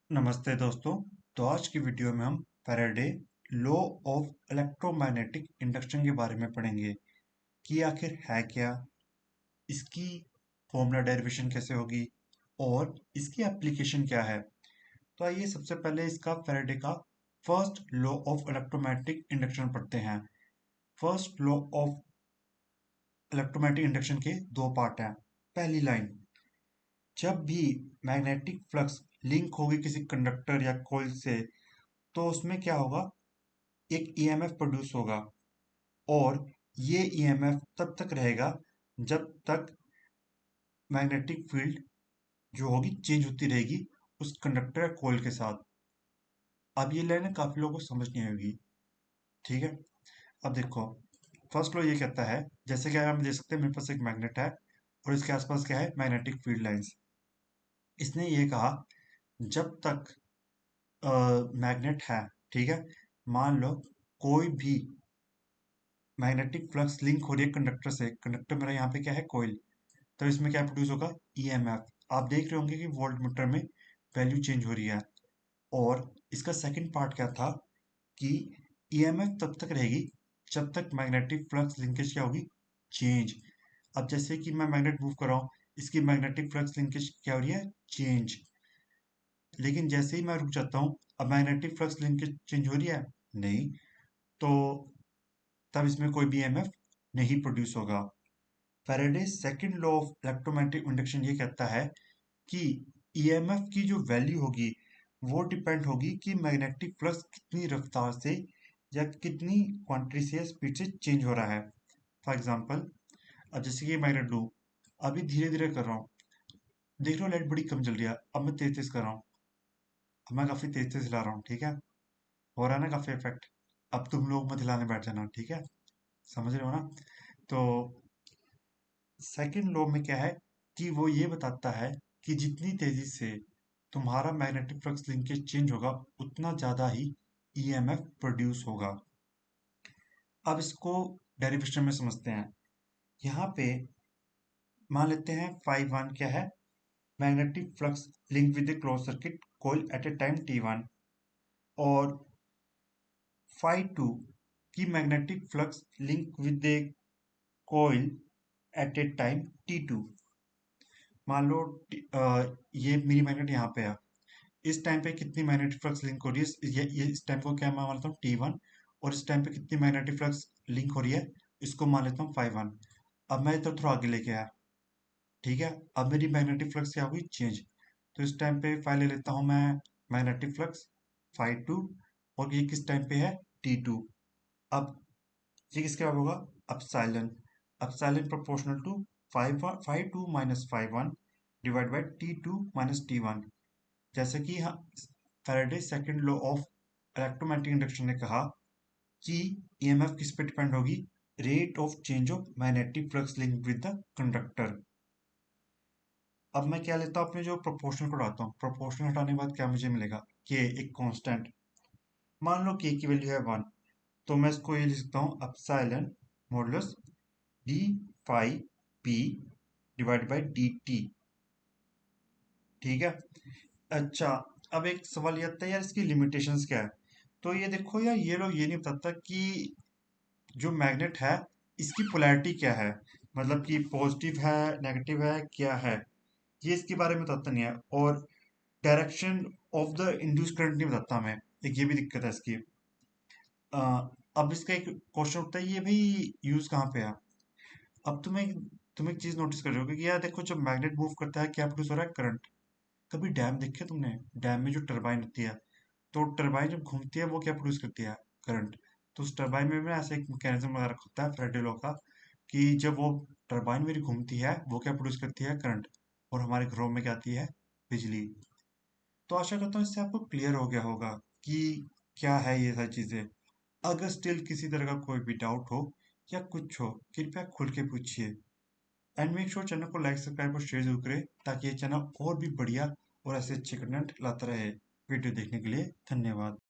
नमस्ते दोस्तों। तो आज की वीडियो में हम Faraday law of electromagnetic induction के बारे में पढ़ेंगे कि आखिर है क्या, इसकी फॉर्मूला डेरिवेशन कैसे होगी और इसकी एप्लीकेशन क्या है। तो आइए सबसे पहले इसका फैराडे का first law of electromagnetic induction पढ़ते हैं। First law of electromagnetic induction के दो पार्ट हैं। पहली लाइन, जब भी मैग्नेटिक फ्लक्स लिंक होगी किसी कंडक्टर या कॉइल से तो उसमें क्या होगा, एक ईएमएफ प्रोड्यूस होगा और ये ईएमएफ तब तक रहेगा जब तक मैग्नेटिक फील्ड जो होगी चेंज होती रहेगी उस कंडक्टर या कॉइल के साथ। अब ये लाइन काफी लोगों को समझ नहीं आएगी। ठीक है, अब देखो, फर्स्ट लॉ ये कहता है, जैसे कि हम देख सकते हैं मेरे पास एक मैग्नेट है और इसके आसपास क्या है, मैग्नेटिक फील्ड लाइंस। इसने ये कहा, जब तक मैग्नेट है, ठीक है, मान लो कोई भी मैग्नेटिक फ्लक्स लिंक हो रही है कंडक्टर से, कंडक्टर मेरा यहाँ पे क्या है, कोइल, तो इसमें क्या प्रोड्यूस होगा, ईएमएफ। आप देख रहे होंगे कि वोल्ट मीटर में वैल्यू चेंज हो रही है। और इसका सेकंड पार्ट क्या था कि ईएमएफ तब तक रहेगी जब तक मैग्नेटिक फ्लक्स लिंकेज क्या होगी, चेंज। अब जैसे कि मैं मैग्नेट मूव कर रहा हूँ, इसकी मैग्नेटिक फ्लक्स लिंकेज क्या हो रही है, चेंज। लेकिन जैसे ही मैं रुक जाता हूँ, अब मैग्नेटिक फ्लक्स लिंकेज चेंज हो रही है, नहीं, तो तब इसमें कोई भी ईएमएफ नहीं प्रोड्यूस होगा। Faraday second law of electromagnetic induction ये कहता है कि ईएमएफ की जो वैल्यू होगी वो डिपेंड होगी कि मैग्नेटिक फ्लक्स कितनी रफ्तार से या कितनी क्वांटिटी से स्पीड से चेंज हो रहा है। फॉर एग्जांपल, अब जैसे कि मैग्नेट लूँ, अभी धीरे धीरे कर रहा हूँ, देख लो लाइट बड़ी कम जल रही है, अब मैं तेज तेज कर रहा हूँ, अब मैं काफी तेज तेज हिला रहा हूँ, ठीक है, हो रहा है ना काफी इफेक्ट। अब तुम लोग मत हिलाने बैठ जाना, ठीक है, समझ रहे हो ना। तो सेकंड लॉ में क्या है कि वो ये बताता है कि जितनी तेजी से तुम्हारा मैग्नेटिक फ्लक्स लिंकेज चेंज होगा उतना ज्यादा ही ईएमएफ प्रोड्यूस होगा। अब इसको डेरिवेशन में समझते हैं। यहाँ पे मान लेते हैं फाई वन क्या है, magnetic flux link with the close circuit coil at a time t1, और फाई टू की magnetic flux link with the coil at a time t2। मान लो ये मेरी मैग्नेट यहाँ पे है, इस टाइम पे कितनी मैग्नेटिक फ्लक्स लिंक हो रही है, ये इस टाइम को क्या मैं मान लेता हूँ t1, और इस टाइम पे कितनी मैग्नेटिक फ्लक्स लिंक हो रही है, इसको मान लेता हूँ फाई वन। अब मैं इधर थोड़ा आगे लेके आया, ठीक है, अब मेरी मैग्नेटिक फ्लक्स क्या होगी, चेंज। तो इस टाइम पे फाई ले लेता हूँ मैं, मैग्नेटिक फ्लक्स फाई टू, और ये किस टाइम पे है, t2। अब ये किसके बराबर होगा, epsilon. Epsilon proportional to phi two minus phi one divide by t2 minus t1। जैसे कि Faraday second law of electromagnetic induction ने कहा कि ईएमएफ किस पे डिपेंड होगी, rate of change of magnetic flux link with the conductor. अब मैं क्या लेता हूँ, अपने जो प्रोपोर्शनल को हटाता हूँ, प्रोपोर्शनल हटाने के बाद क्या मुझे मिलेगा, के एक कांस्टेंट। मान लो के की वैल्यू है वन, तो मैं इसको ये लिख सकता हूँ, epsilon modulus d phi p divide by d t. ठीक है, अच्छा, अब एक सवाल ये आता है यार, इसकी लिमिटेशंस क्या है। तो ये देखो यार, ये लोग ये नहीं बताता कि जो मैग्नेट है इसकी पोलैरिटी क्या है, मतलब कि पॉजिटिव है, नेगेटिव है, क्या है, ये इसके बारे में बताता नहीं है। और direction of the induce current नहीं बताता हमें, एक ये भी दिक्कत है इसकी। अ, अब इसका एक क्वेश्चन उठता है, ये भाई यूज कहाँ पे है। अब तुम एक चीज नोटिस कर रहे हो कि यार देखो, जब मैग्नेट मूव करता है क्या प्रोड्यूस हो रहा है, करंट। कभी डैम देखे तुमने, डैम में जो टरबाइन होती है, तो टरबाइन जब घूमती है वो क्या प्रोड्यूस करती है, करंट। तो उस टरबाइन में भी ऐसा एक मैकेनिज्म लगा रखा होता है फैराडे लॉ का, कि जब वो टरबाइन मेरी घूमती है वो क्या प्रोड्यूस करती है, करंट। और हमारे घरों में क्या आती है, बिजली। तो आशा करता हूँ इससे आपको क्लियर हो गया होगा कि क्या है ये सारी चीजें। अगर स्टिल किसी तरह का कोई भी डाउट हो या कुछ हो, कृपया खुल के पूछिए। एंड मेक श्योर चैनल को लाइक, सब्सक्राइब और शेयर जरूर करें ताकि ये चैनल और भी बढ़िया और ऐसे अच्छे कंटेंट लाता रहे। वीडियो देखने के लिए धन्यवाद।